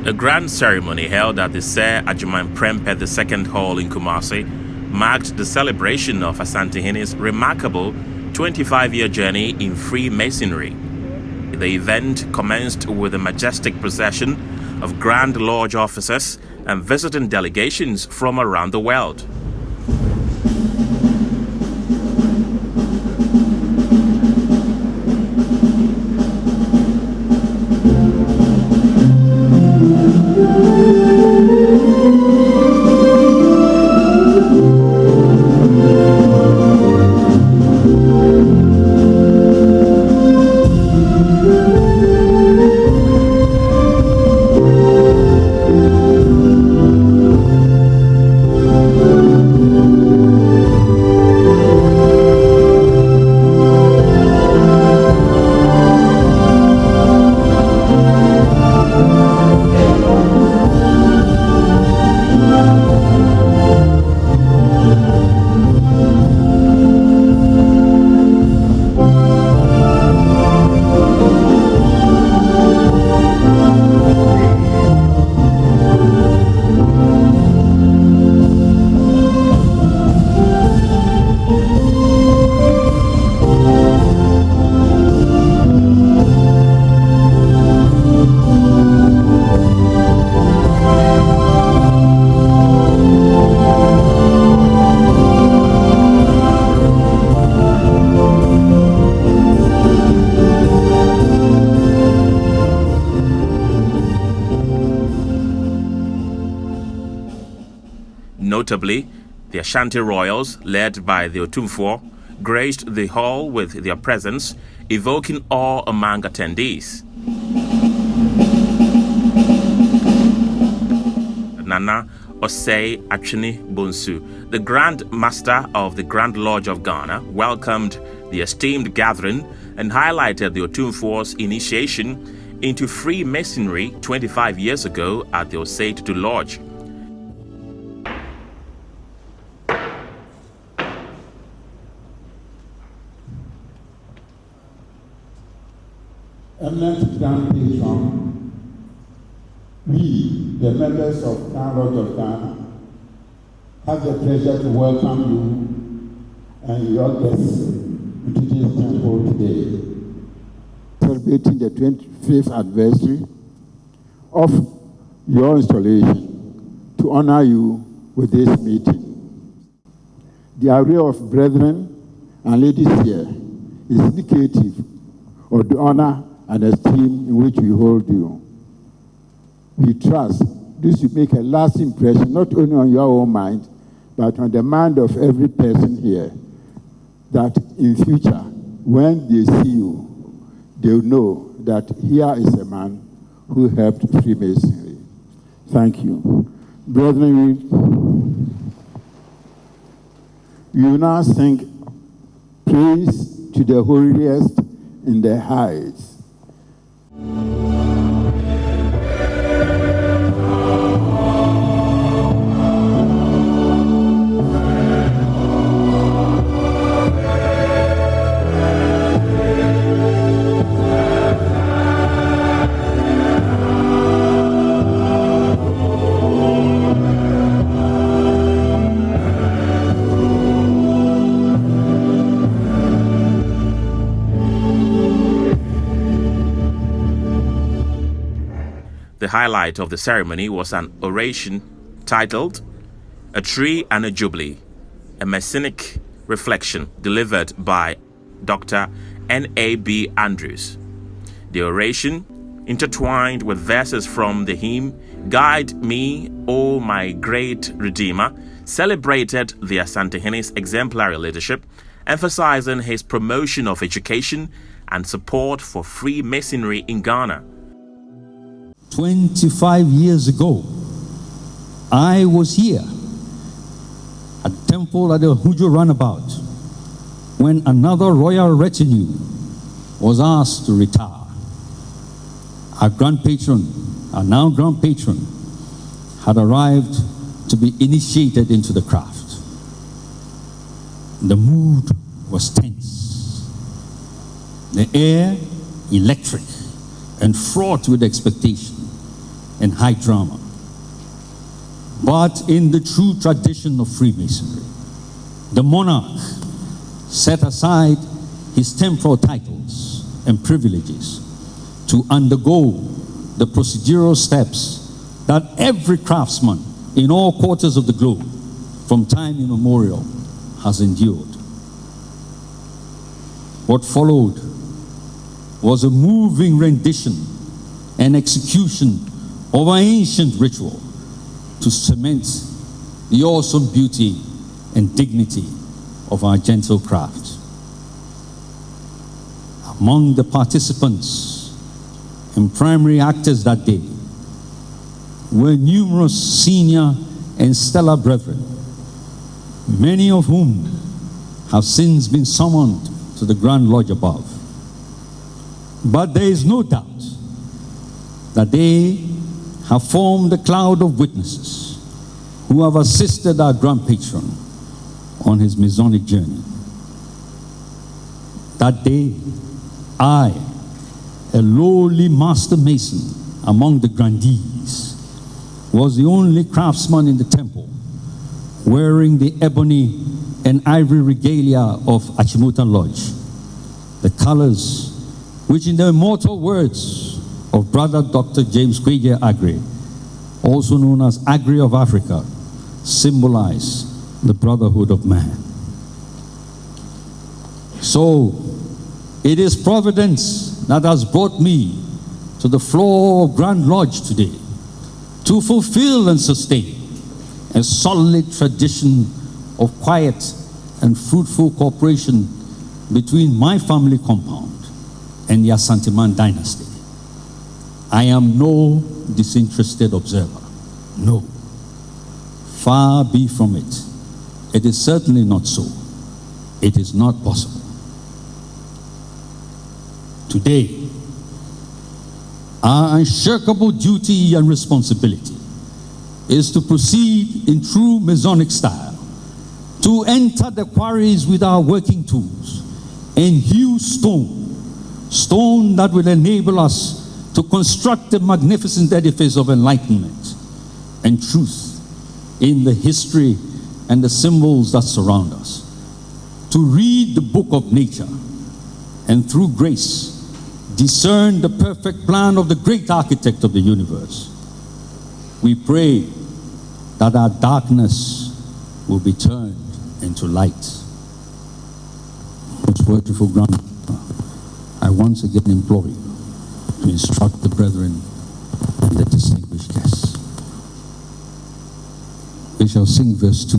A grand ceremony held at the Sir Ajuman Prempeh II Hall in Kumasi marked the celebration of Asantehene's remarkable 25-year journey in Freemasonry. The event commenced with a majestic procession of Grand Lodge officers and visiting delegations from around the world. Notably, the Ashanti royals, led by the Otumfuo, graced the hall with their presence, evoking awe among attendees. Nana Osei Tutu, the Grand Master of the Grand Lodge of Ghana, welcomed the esteemed gathering and highlighted the Otumfuo's initiation into Freemasonry 25 years ago at the Osei Tutu Lodge. Eminent Grand Patron, we, the members of Grand Lodge of Ghana, have the pleasure to welcome you and your guests into this temple today, celebrating the 25th anniversary of your installation to honor you with this meeting. The array of brethren and ladies here is indicative of the honor and esteem in which we hold you. We trust this will make a lasting impression not only on your own mind, but on the mind of every person here, that in future, when they see you, they'll know that here is a man who helped Freemasonry. Thank you. Brethren, we will now sing praise to the holiest in the heights. The highlight of the ceremony was an oration titled A Tree and a Jubilee, a Messianic reflection delivered by Dr. N.A.B. Andrews. The oration, intertwined with verses from the hymn Guide Me, O My Great Redeemer, celebrated the Asantehene's exemplary leadership, emphasizing his promotion of education and support for Freemasonry in Ghana. 25 years ago, I was here at the temple at the Hujo Runabout when another royal retinue was asked to retire. Our grand patron, our now grand patron, had arrived to be initiated into the craft. The mood was tense, the air electric and fraught with expectation. and high drama, but in the true tradition of Freemasonry. The monarch set aside his temporal titles and privileges to undergo the procedural steps that every craftsman in all quarters of the globe from time immemorial has endured. What followed was a moving rendition and execution of an ancient ritual to cement the awesome beauty and dignity of our gentle craft. Among the participants and primary actors that day were numerous senior and stellar brethren, many of whom have since been summoned to the Grand Lodge above. But there is no doubt that they have formed a cloud of witnesses who have assisted our Grand Patron on his Masonic journey. That day, I, a lowly master mason among the grandees, was the only craftsman in the temple wearing the ebony and ivory regalia of Achimota Lodge, the colors which, in the immortal words of Brother Dr. James Kweje Agri, also known as Agri of Africa, symbolize the brotherhood of man. So, it is providence that has brought me to the floor of Grand Lodge today to fulfill and sustain a solid tradition of quiet and fruitful cooperation between my family compound and the Asanteman dynasty. I am no disinterested observer. No. Far be from it. It is certainly not so. It is not possible. Today, our unshakable duty and responsibility is to proceed in true Masonic style, to enter the quarries with our working tools and hew stone that will enable us to construct a magnificent edifice of enlightenment and truth in the history and the symbols that surround us, to read the book of nature and through grace discern the perfect plan of the great architect of the universe. We pray that our darkness will be turned into light. Most worshipful Grandma, I once again implore you to instruct the brethren and the distinguished guests. We shall sing verse 2.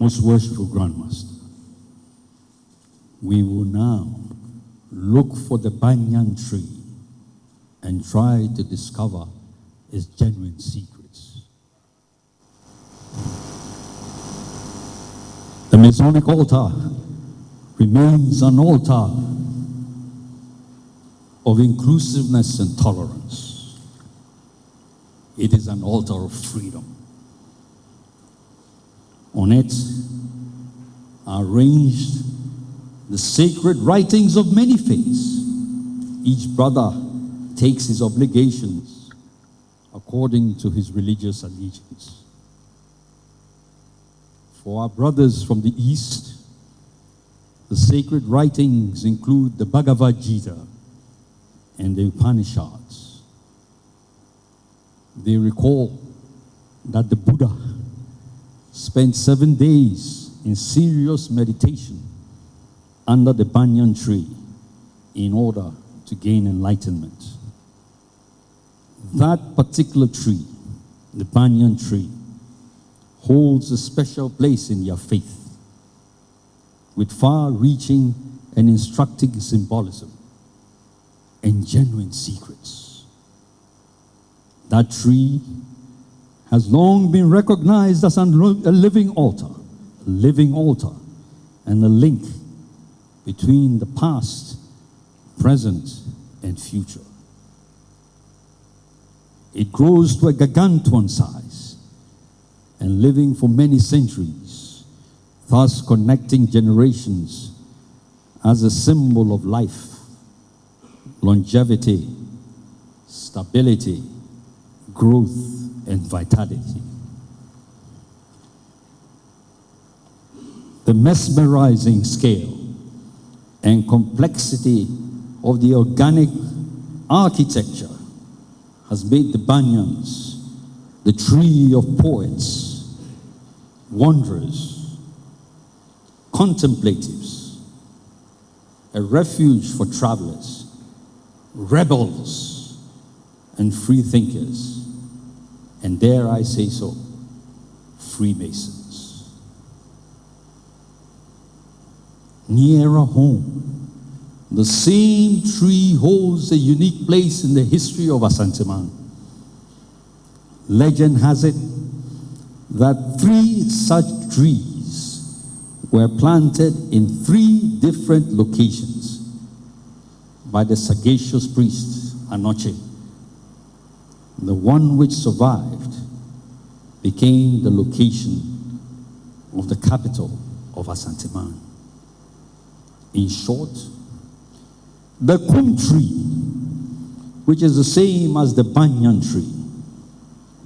Most worshipful Grandmaster, we will now look for the banyan tree and try to discover its genuine secrets. The Masonic altar remains an altar of inclusiveness and tolerance. It is an altar of freedom. On it are arranged the sacred writings of many faiths. Each brother takes his obligations according to his religious allegiance. For our brothers from the East, The sacred writings include the Bhagavad Gita and the Upanishads. They recall that the Buddha spent 7 days in serious meditation under the Banion tree in order to gain enlightenment. That particular tree, the Banion tree, holds a special place in their faith, with far-reaching and instructive symbolism and genuine secrets. That tree has long been recognized as a living altar, and a link between the past, present, and future. It grows to a gargantuan size and living for many centuries, thus connecting generations as a symbol of life, longevity, stability, growth, and vitality. The mesmerizing scale and complexity of the organic architecture has made the Banions the tree of poets, wanderers, contemplatives, a refuge for travelers, rebels, and free thinkers, and dare I say so, Freemasons. Nearer home, the same tree holds a unique place in the history of Asante-Man. Legend has it that 3 such trees were planted in 3 different locations by the sagacious priest Anoche. The one which survived became the location of the capital of Asante-Man. In short, the Kum tree, which is the same as the Banyan tree,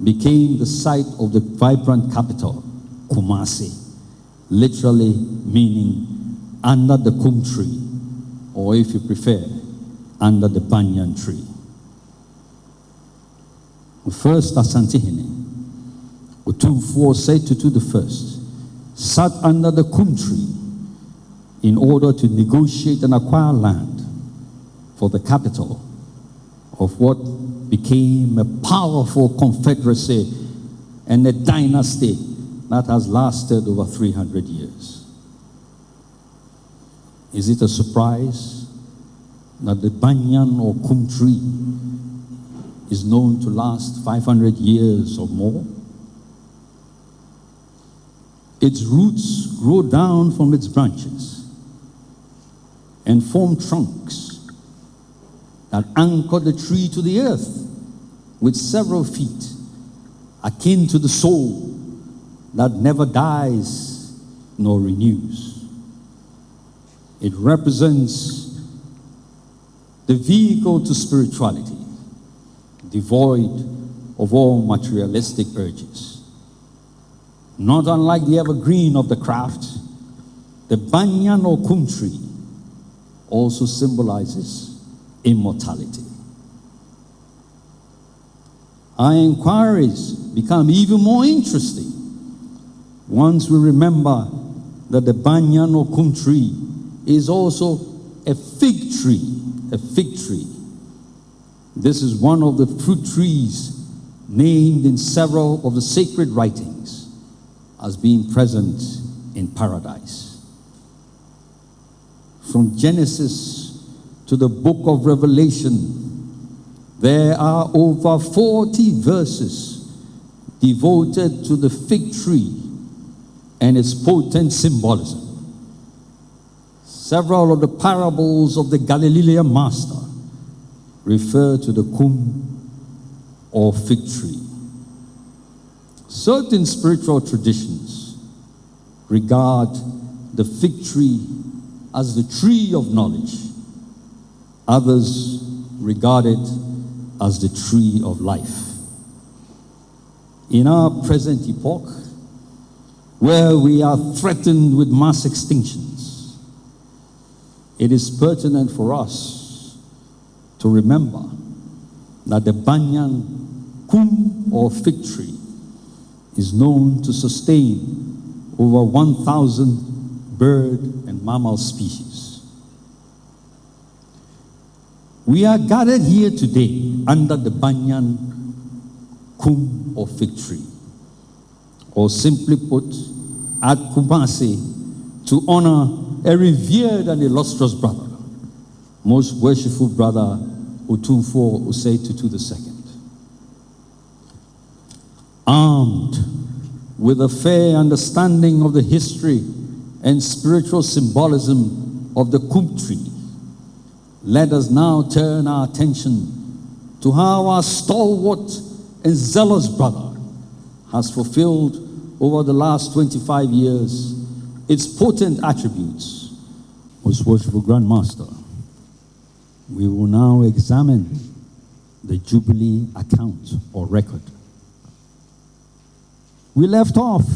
became the site of the vibrant capital, Kumasi, literally meaning under the Kum tree, or if you prefer, under the Banyan tree. The first Asantehene, Otumfuo Osei Tutu I, sat under the Kum tree in order to negotiate and acquire land for the capital of what became a powerful confederacy and a dynasty that has lasted over 300 years. Is it a surprise that the Banyan or Kum tree is known to last 500 years or more? Its roots grow down from its branches and form trunks that anchor the tree to the earth with several feet, akin to the soul that never dies nor renews. It represents the vehicle to spirituality, devoid of all materialistic urges. Not unlike the evergreen of the craft, the Banyan or Kum tree also symbolizes immortality. Our inquiries become even more interesting once we remember that the Banyan or Kum tree is also a fig tree. A fig tree. This is one of the fruit trees named in several of the sacred writings as being present in paradise. From Genesis to the book of Revelation, there are over 40 verses devoted to the fig tree and its potent symbolism. Several of the parables of the Galilean master refer to the Kum or fig tree. Certain spiritual traditions regard the fig tree as the tree of knowledge. Others regard it as the tree of life. In our present epoch, where we are threatened with mass extinctions, it is pertinent for us to remember that the banyan, kum or fig tree is known to sustain over 1,000 bird and mammal species. We are gathered here today under the banyan, kum or fig tree, or simply put, at Kumasi, to honor a revered and illustrious brother, most worshipful brother Otumfuo Osei Tutu II. Armed with a fair understanding of the history and spiritual symbolism of the kum tree, let us now turn our attention to how our stalwart and zealous brother has fulfilled over the last 25 years its potent attributes. Most worshipful Grand Master, we will now examine the Jubilee account or record. We left off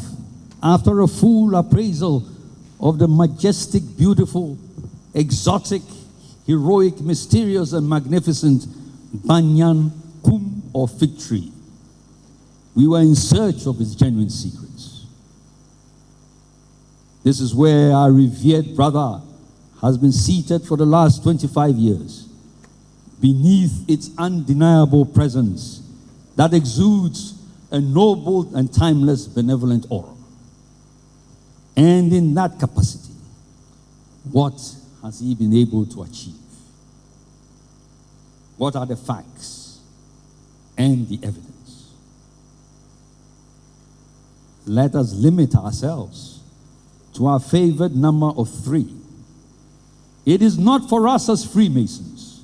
after a full appraisal of the majestic, beautiful, exotic, heroic, mysterious, and magnificent banyan, kum, or fig tree. We were in search of its genuine secrets. This is where our revered brother has been seated for the last 25 years, beneath its undeniable presence that exudes a noble and timeless benevolent aura. And in that capacity, what has he been able to achieve? What are the facts and the evidence? Let us limit ourselves to our favored number of 3. It is not for us as Freemasons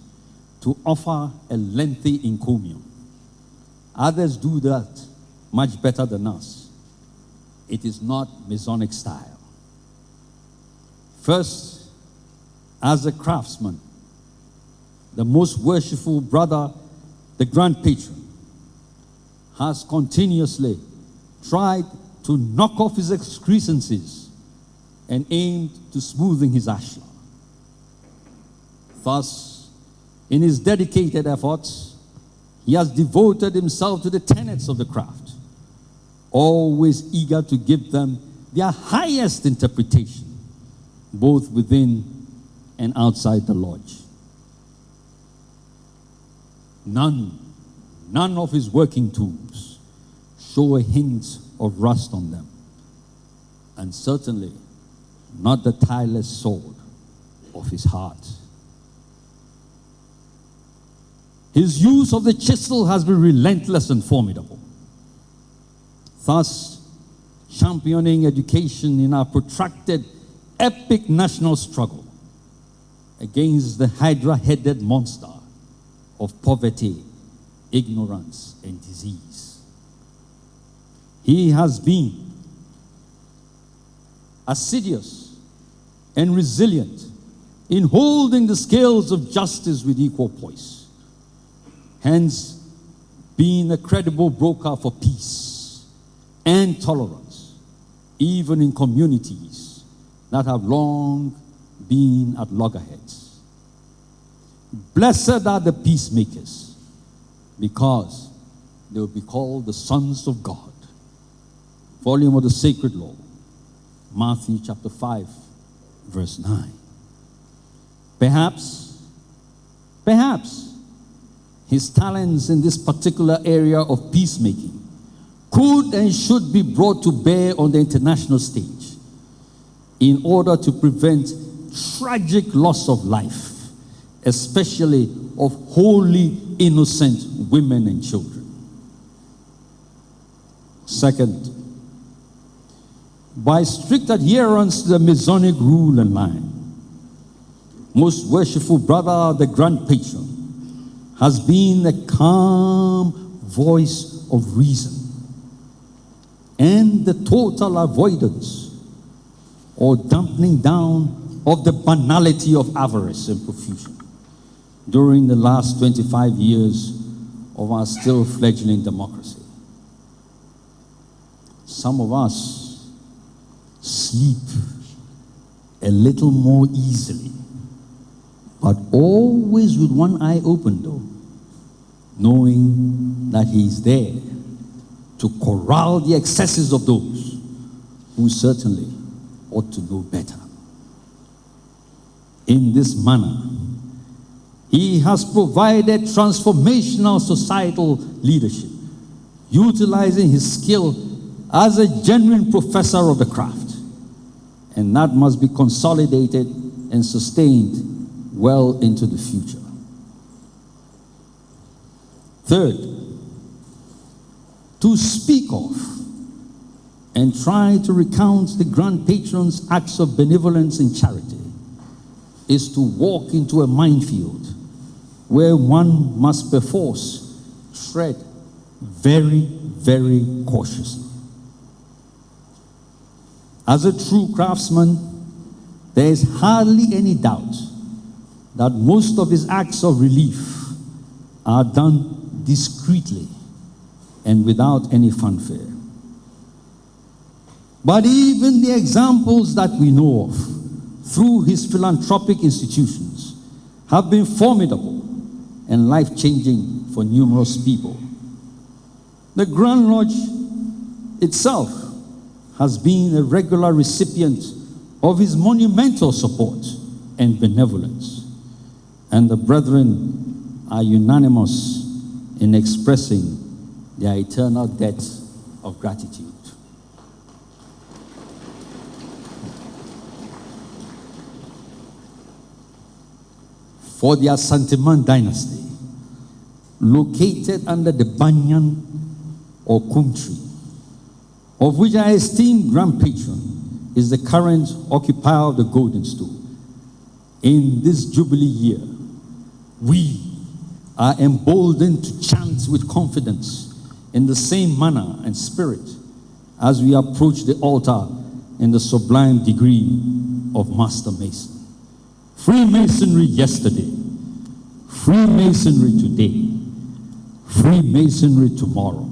to offer a lengthy encomium. Others do that much better than us. It is not Masonic style. First, as a craftsman, the most worshipful brother, the Grand Patron, has continuously tried to knock off his excrescences and aimed to smoothing his ashlar. Thus, in his dedicated efforts, he has devoted himself to the tenets of the craft, always eager to give them their highest interpretation, both within and outside the lodge. None of his working tools show a hint of rust on them, and certainly not the tireless sword of his heart. His use of the chisel has been relentless and formidable, thus championing education in our protracted, epic national struggle against the hydra-headed monster of poverty, ignorance, and disease. He has been assiduous and resilient in holding the scales of justice with equal poise, hence being a credible broker for peace and tolerance, even in communities that have long been at loggerheads. Blessed are the peacemakers, because they will be called the sons of God. Volume of the Sacred Law, Matthew chapter 5, verse 9. Perhaps, his talents in this particular area of peacemaking could and should be brought to bear on the international stage in order to prevent tragic loss of life, especially of wholly innocent women and children. Second, by strict adherence to the Masonic rule and line, most worshipful brother, the Grand Patron, has been a calm voice of reason and the total avoidance or dampening down of the banality of avarice and profusion during the last 25 years of our still fledgling democracy. Some of us sleep a little more easily but always with one eye open though, knowing that he is there to corral the excesses of those who certainly ought to know better. In this manner, he has provided transformational societal leadership, utilizing his skill as a genuine professor of the craft, and that must be consolidated and sustained well into the future. Third, to speak of and try to recount the Grand Patron's acts of benevolence and charity is to walk into a minefield where one must perforce tread very, very cautiously. As a true craftsman, there is hardly any doubt that most of his acts of relief are done discreetly and without any fanfare. But even the examples that we know of through his philanthropic institutions have been formidable and life-changing for numerous people. The Grand Lodge itself has been a regular recipient of his monumental support and benevolence, and the brethren are unanimous in expressing their eternal debt of gratitude. For the Asanteman dynasty, located under the Banion or Kum tree, of which our esteemed Grand Patron is the current occupier of the Golden Stool, in this Jubilee year, we are emboldened to chant with confidence in the same manner and spirit as we approach the altar in the sublime degree of Master Mason. Freemasonry yesterday, Freemasonry today, Freemasonry tomorrow,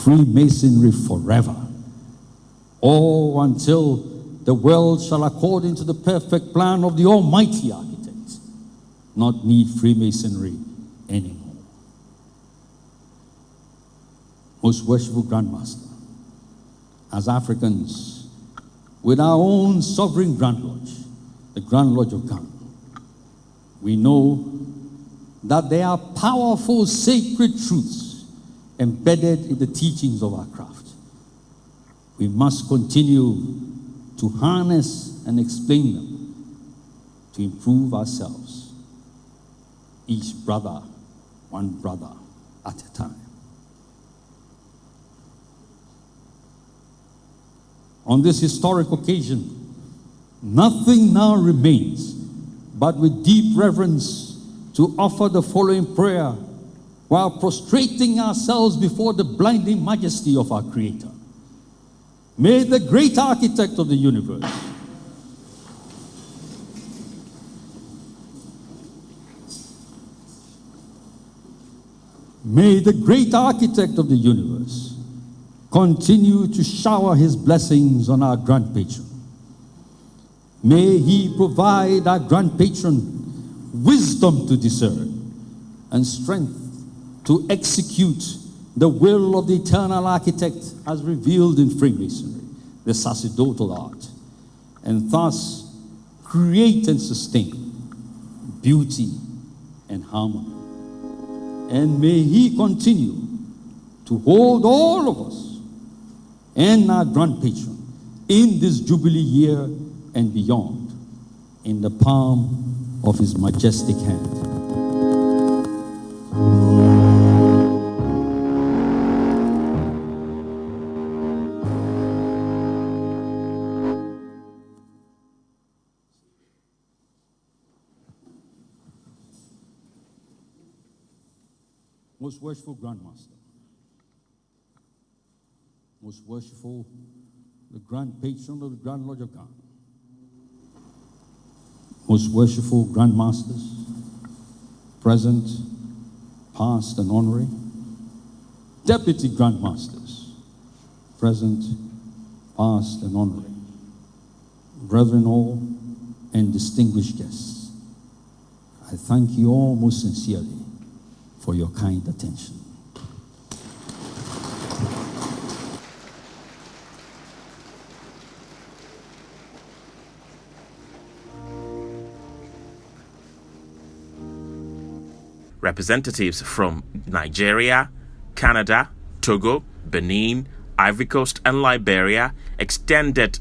Freemasonry forever, all until the world shall, according to the perfect plan of the Almighty Architect, not need Freemasonry anymore. Most worshipful Grandmaster, as Africans, with our own sovereign Grand Lodge, the Grand Lodge of Ghana, we know that there are powerful sacred truths embedded in the teachings of our craft. We must continue to harness and explain them to improve ourselves, each brother, one brother at a time. On this historic occasion, nothing now remains but with deep reverence to offer the following prayer while prostrating ourselves before the blinding majesty of our Creator. May the great architect of the universe continue to shower his blessings on our Grand Patron. May he provide our Grand Patron wisdom to discern and strength to execute the will of the eternal architect as revealed in Freemasonry, the sacerdotal art, and thus create and sustain beauty and harmony. And may he continue to hold all of us and our Grand Patron in this Jubilee year and beyond in the palm of his majestic hand. Most worshipful Grandmaster, most worshipful, the Grand Patron of the Grand Lodge of Ghana, most worshipful Grandmasters, present, past, and honorary, Deputy Grandmasters, present, past, and honorary, brethren all, and distinguished guests. I thank you all most sincerely for your kind attention. Representatives from Nigeria, Canada, Togo, Benin, Ivory Coast, and Liberia extended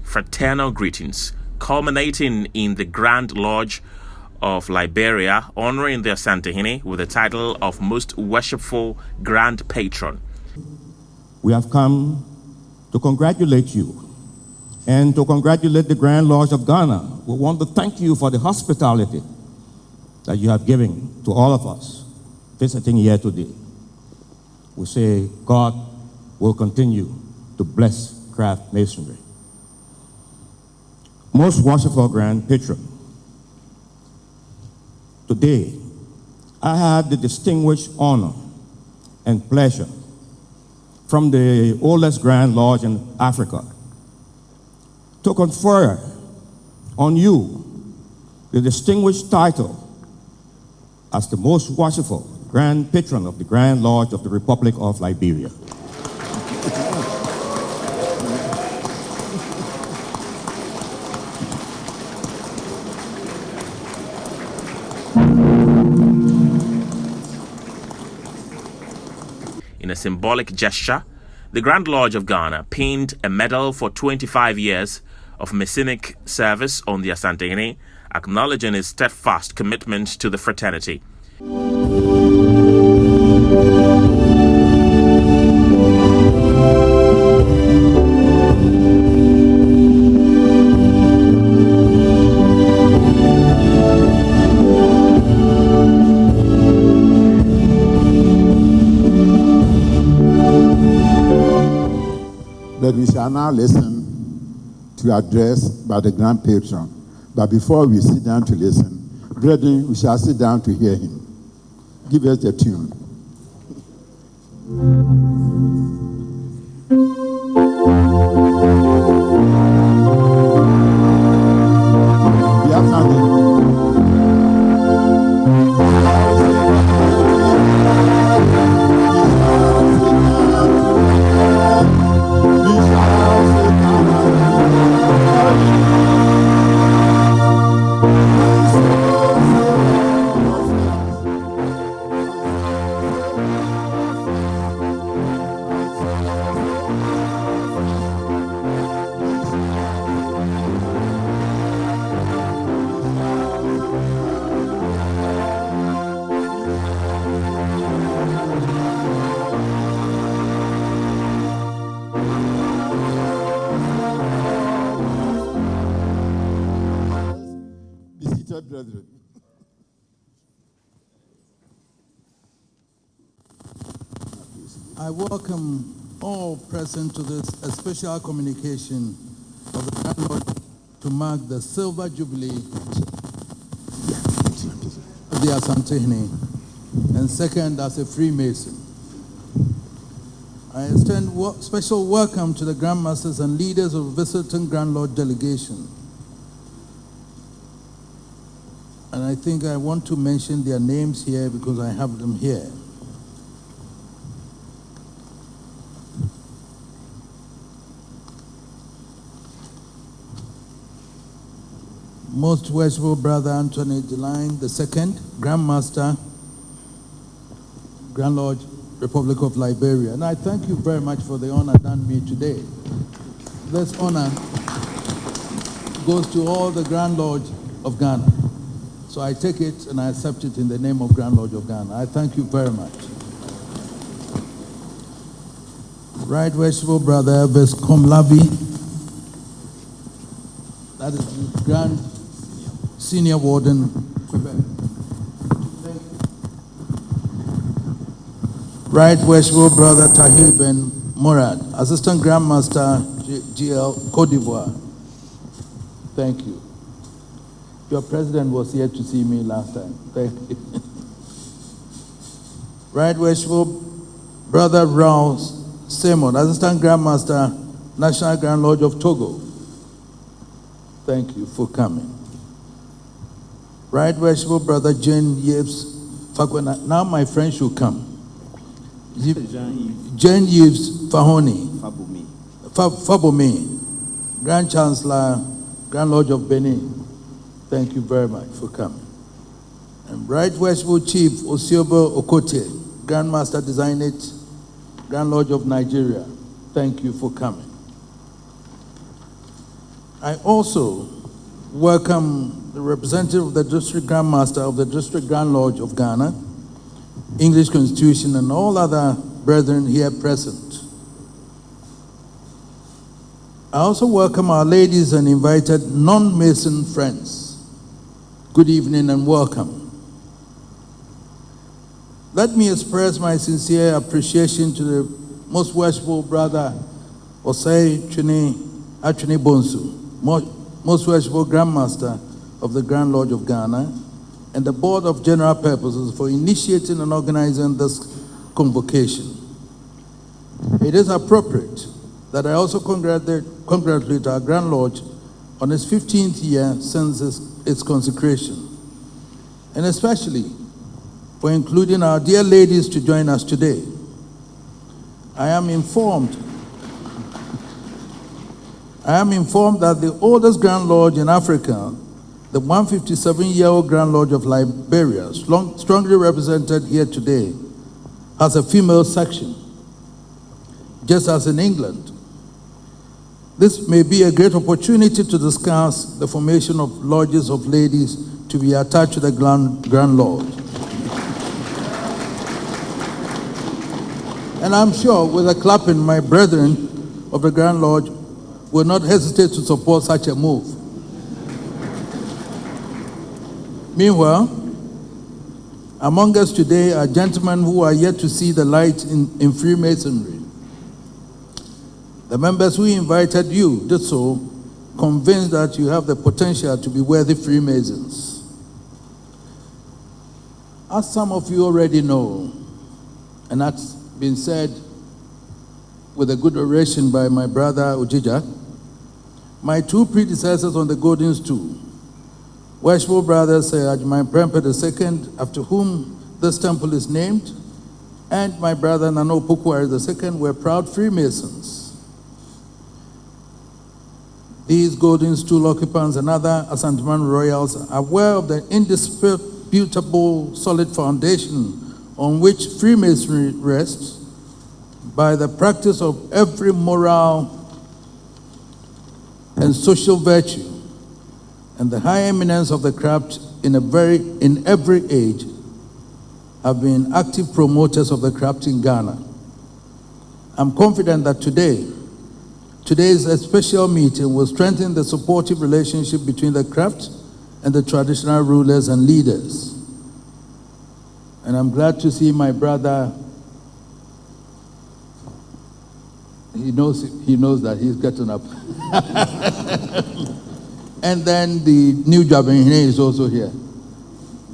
fraternal greetings, culminating in the Grand Lodge of Liberia honoring their Asantehene with the title of Most Worshipful Grand Patron. We have come to congratulate you and to congratulate the Grand Lodge of Ghana. We want to thank you for the hospitality that you have given to all of us visiting here today. We say God will continue to bless craft masonry. Most worshipful Grand Patron, today I have the distinguished honor and pleasure from the oldest Grand Lodge in Africa to confer on you the distinguished title as the most worshipful Grand Patron of the Grand Lodge of the Republic of Liberia. In a symbolic gesture, the Grand Lodge of Ghana pinned a medal for 25 years of Masonic service on the Asantehene, acknowledging his steadfast commitment to the fraternity. But we shall now listen to address by the Grand Patron. But before we sit down to listen, brethren, we shall sit down to hear him. Give us the tune. We are coming. Brethren. I welcome all present to this special communication of the Grand Lodge to mark the Silver Jubilee of the Asantehene, and second as a Freemason. I extend special welcome to the Grand Masters and leaders of visiting Grand Lodge delegation. And I think I want to mention their names here because I have them here. Most Worshipful Brother Anthony Deline II, Grand Master, Grand Lodge, Republic of Liberia. And I thank you very much for the honor done me today. This honor goes to all the Grand Lodge of Ghana. So I take it and I accept it in the name of Grand Lodge of Ghana. I thank you very much. Right Worshipful Brother Elvis Komlavi, that is the Grand Senior Warden, Quebec. Thank you. Right Worshipful Brother Tahir Ben Murad, Assistant Grand Master GL Côte d'Ivoire. Thank you. Your president was here to see me last time. Thank you. Right Worshipful Brother Rouse Simon, Assistant Grand Master, National Grand Lodge of Togo. Thank you for coming. Right Worshipful Brother Jane Yves Fakwana. Now my friend should come. Jane Yves Fahoni. Fabome. Grand Chancellor, Grand Lodge of Benin. Thank you very much for coming. And Right Worshipful Chief Osiobo Okotie, Grand Master Designate, Grand Lodge of Nigeria. Thank you for coming. I also welcome the representative of the District Grand Master of the District Grand Lodge of Ghana, English Constitution, and all other brethren here present. I also welcome our ladies and invited non-Mason friends. Good evening and welcome. Let me express my sincere appreciation to the most worshipful brother Osei Tutu Bonsu, most worshipful Grandmaster of the Grand Lodge of Ghana, and the Board of General Purposes for initiating and organizing this convocation. It is appropriate that I also congratulate our Grand Lodge on its 15th year since its consecration, and especially for including our dear ladies to join us today. I am informed that the oldest Grand Lodge in Africa, the 157-year-old Grand Lodge of Liberia, strongly represented here today, has a female section, just as in England. This may be a great opportunity to discuss the formation of lodges of ladies to be attached to the Grand Lodge. And I'm sure with a clapping, my brethren of the Grand Lodge will not hesitate to support such a move. Meanwhile, among us today are gentlemen who are yet to see the light in Freemasonry. The members who invited you did so, convinced that you have the potential to be worthy Freemasons. As some of you already know, and that's been said with a good oration by my brother Ojija, my two predecessors on the golden stool, Worshipful Brother Ajman Prempe II, after whom this temple is named, and my brother Nano Pukwari II were proud Freemasons. These golden stool occupants and other Asanteman royals are aware of the indisputable solid foundation on which Freemasonry rests by the practice of every moral and social virtue, and the high eminence of the craft in every age have been active promoters of the craft in Ghana. I'm confident that today's Especial meeting will strengthen the supportive relationship between the craft and the traditional rulers and leaders. And I'm glad to see my brother. He knows that he's getting up. And then the new Jabin is also here.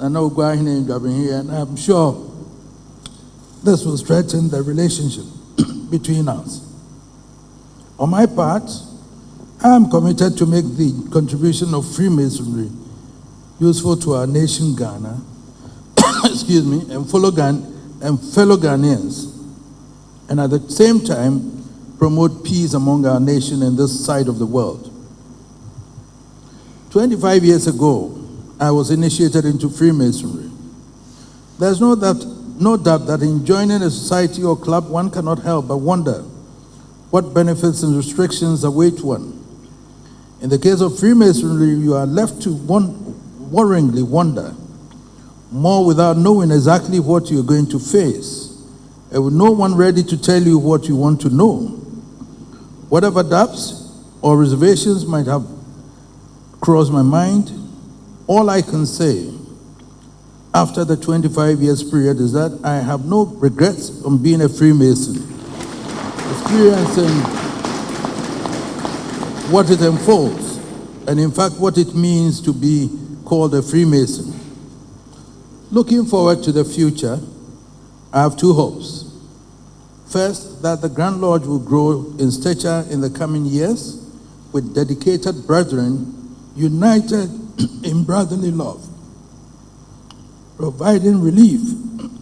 I know Guahine and Jabin here, and I'm sure this will strengthen the relationship between us. On my part, I am committed to make the contribution of Freemasonry useful to our nation, Ghana, excuse me, and fellow Ghanaians, and at the same time promote peace among our nation and this side of the world. 25 years ago, I was initiated into Freemasonry. There's no doubt that in joining a society or club, one cannot help but wonder what benefits and restrictions await one. In the case of Freemasonry, you are left to worryingly wonder more without knowing exactly what you're going to face, and with no one ready to tell you what you want to know. Whatever doubts or reservations might have crossed my mind, all I can say after the 25 years period is that I have no regrets on being a Freemason, experiencing what it unfolds, and in fact what it means to be called a Freemason. Looking forward to the future, I have two hopes. First, that the Grand Lodge will grow in stature in the coming years with dedicated brethren united in brotherly love. providing relief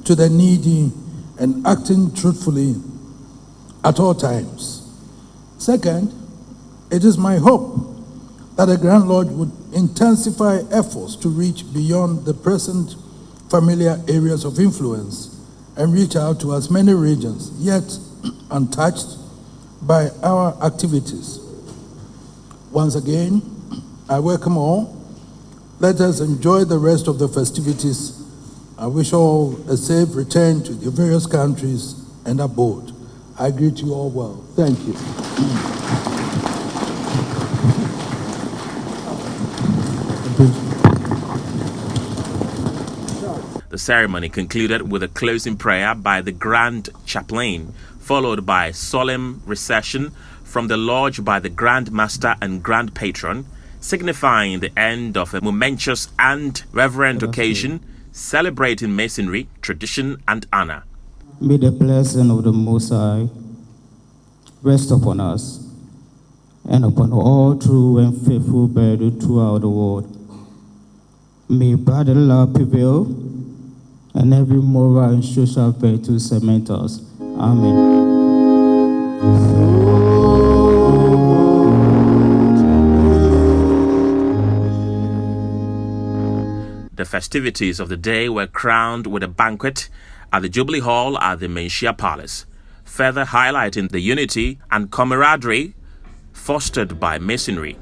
to the needy, and acting truthfully at all times. Second, it is my hope that the Grand Lodge would intensify efforts to reach beyond the present familiar areas of influence and reach out to as many regions yet untouched by our activities. Once again, I welcome all. Let us enjoy the rest of the festivities. I wish all a safe return to the various countries and abroad. I greet you all well. Thank you. The ceremony concluded with a closing prayer by the Grand Chaplain, followed by solemn recession from the lodge by the Grand Master and Grand Patron, signifying the end of a momentous and reverent occasion, celebrating masonry, tradition, and honor. May the blessing of the Most High rest upon us and upon all true and faithful brethren throughout the world. May brotherly love prevail and every moral and social virtue cement us. Amen. The festivities of the day were crowned with a banquet at the Jubilee Hall at the Menchia Palace, further highlighting the unity and camaraderie fostered by masonry.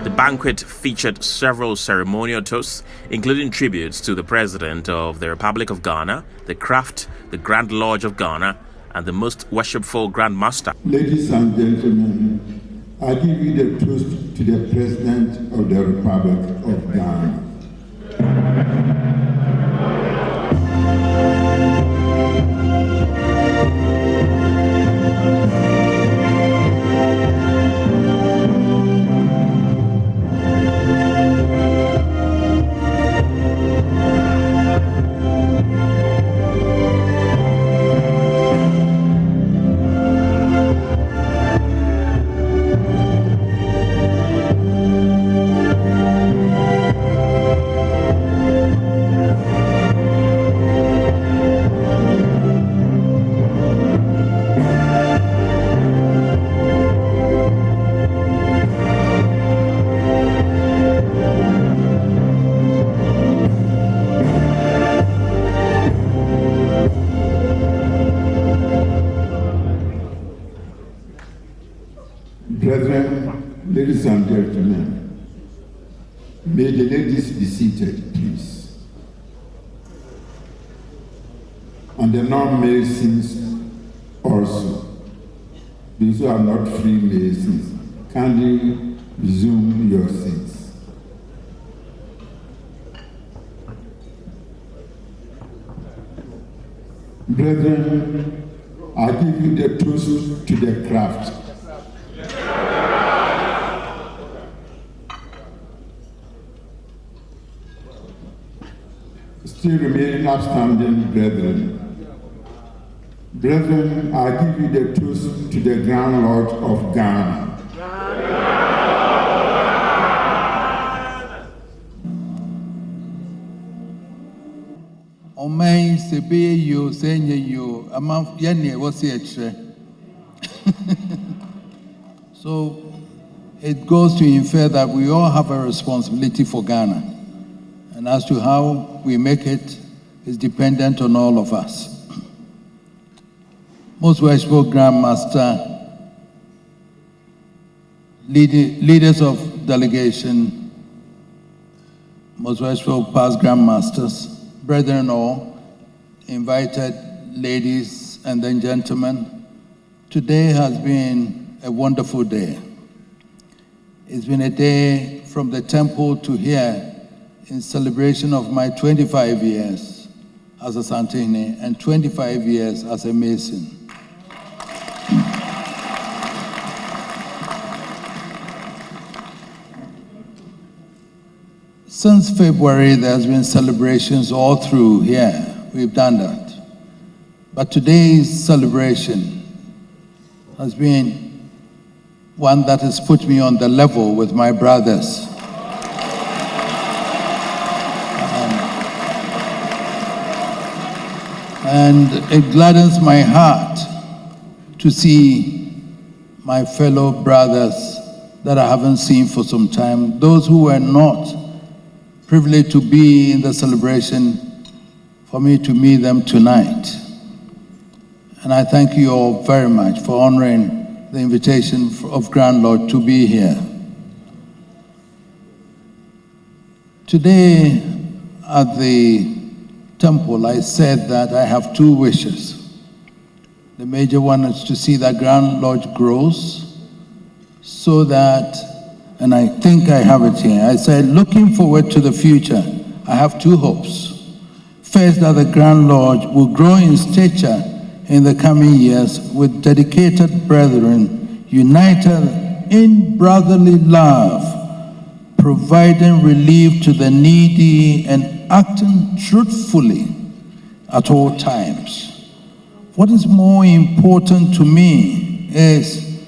The banquet featured several ceremonial toasts, including tributes to the President of the Republic of Ghana, the Craft, the Grand Lodge of Ghana, and the Most Worshipful Grand Master. Ladies and gentlemen, I give you the toast to the President of the Republic of Ghana. Brethren, ladies and gentlemen, may the ladies be seated, please. And the non-Masons also, those who are not Freemasons, kindly resume your seats. Brethren, I give you the toast to the craft. Still remaining upstanding, brethren. Brethren, I give you the toast to the Grand Lodge of Ghana. Omei sebe yo senye yo ama yene wasi etre. So it goes to infer that we all have a responsibility for Ghana. And as to how we make it is dependent on all of us. Most Worshipful Grand Master, leaders of delegation, Most Worshipful Past Grand Masters, brethren all, invited ladies and then gentlemen, today has been a wonderful day. It's been a day from the temple to here in celebration of my 25 years as a Santini and 25 years as a Mason. Since February, there's been celebrations all through here. We've done that. But today's celebration has been one that has put me on the level with my brothers. And it gladdens my heart to see my fellow brothers that I haven't seen for some time, those who were not privileged to be in the celebration, for me to meet them tonight. And I thank you all very much for honoring the invitation of Grand Lord to be here. Today at the temple, I said that I have two wishes. The major one is to see that Grand Lodge grows so that, and I think I have it here, I said, looking forward to the future, I have two hopes. First, that the Grand Lodge will grow in stature in the coming years with dedicated brethren united in brotherly love, providing relief to the needy and acting truthfully at all times. What is more important to me is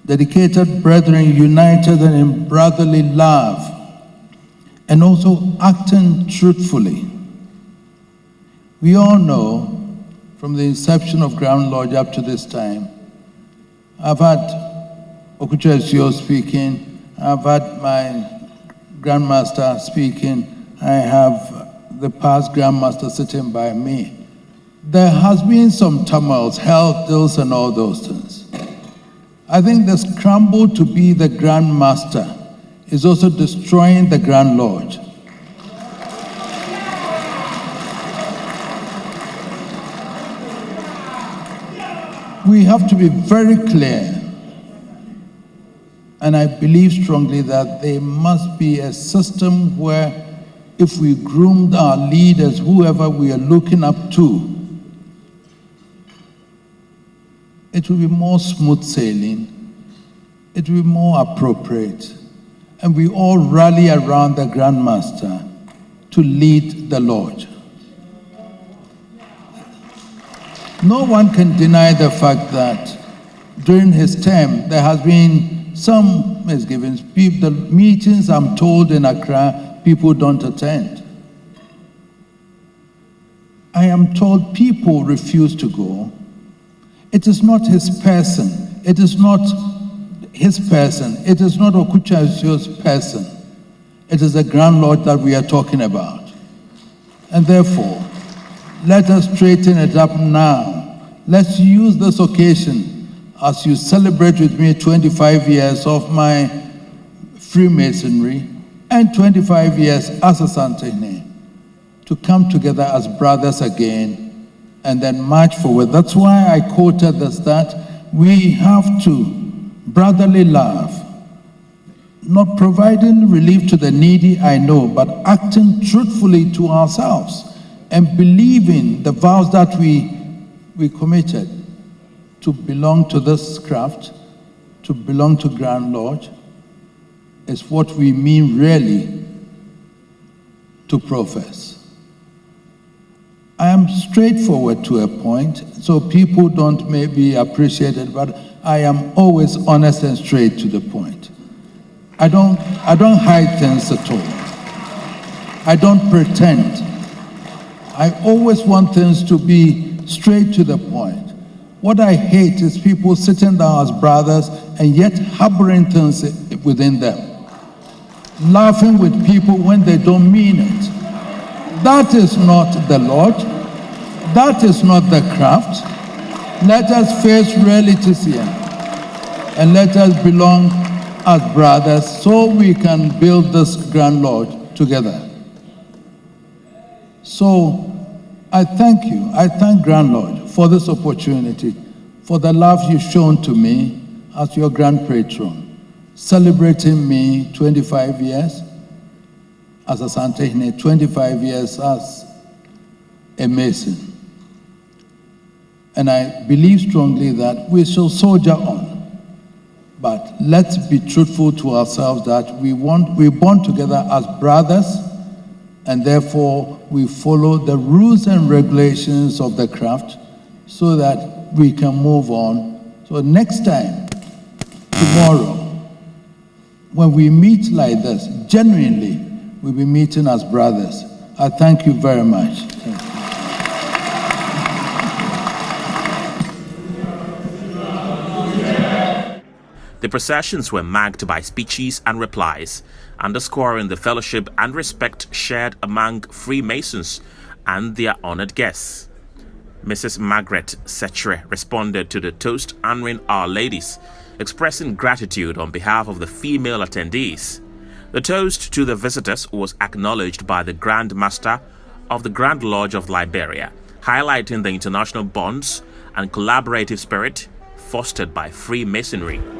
dedicated brethren united in brotherly love and also acting truthfully. We all know from the inception of Grand Lodge up to this time, I've had Otumfuo speaking, I've had my Grandmaster speaking, I have the past Grandmaster sitting by me. There has been some turmoils, health deals and all those things. I think the scramble to be the Grandmaster is also destroying the Grand Lodge. We have to be very clear, and I believe strongly that there must be a system where if we groomed our leaders, whoever we are looking up to, it will be more smooth sailing, it will be more appropriate, and we all rally around the Grandmaster to lead the Lodge. No one can deny the fact that during his term there has been some misgivings. The meetings, I'm told, in Accra, people don't attend. I am told people refuse to go. It is not his person. It is not his person. It is not Otumfuo's person. It is the Grand Lord that we are talking about. And therefore, let us straighten it up now. Let's use this occasion as you celebrate with me 25 years of my Freemasonry and 25 years as a Santene to come together as brothers again and then march forward. That's why I quoted this, that we have to brotherly love, not providing relief to the needy, I know, but acting truthfully to ourselves and believing the vows that we committed to belong to this craft, to belong to Grand Lodge, is what we mean really to profess. I am straightforward to a point, so people don't maybe appreciate it, but I am always honest and straight to the point. I don't hide things at all. I don't pretend. I always want things to be straight to the point. What I hate is people sitting down as brothers and yet harboring things within them. Laughing with people when they don't mean it. That is not the Lord. That is not the craft. Let us face realities here. And let us belong as brothers so we can build this Grand Lodge together. So, I thank you. I thank Grand Lodge for this opportunity, for the love you've shown to me as your Grand Patron, celebrating me 25 years as a Santehene, 25 years as a Mason. And I believe strongly that we shall soldier on. But let's be truthful to ourselves that we're born together as brothers, and therefore we follow the rules and regulations of the craft so that we can move on. So next time, tomorrow, when we meet like this, genuinely, we'll be meeting as brothers. I thank you very much. Thank you. The processions were marked by speeches and replies, underscoring the fellowship and respect shared among Freemasons and their honored guests. Mrs. Margaret Sechere responded to the toast honoring Our Ladies, expressing gratitude on behalf of the female attendees. The toast to the visitors was acknowledged by the Grand Master of the Grand Lodge of Liberia, highlighting the international bonds and collaborative spirit fostered by Freemasonry.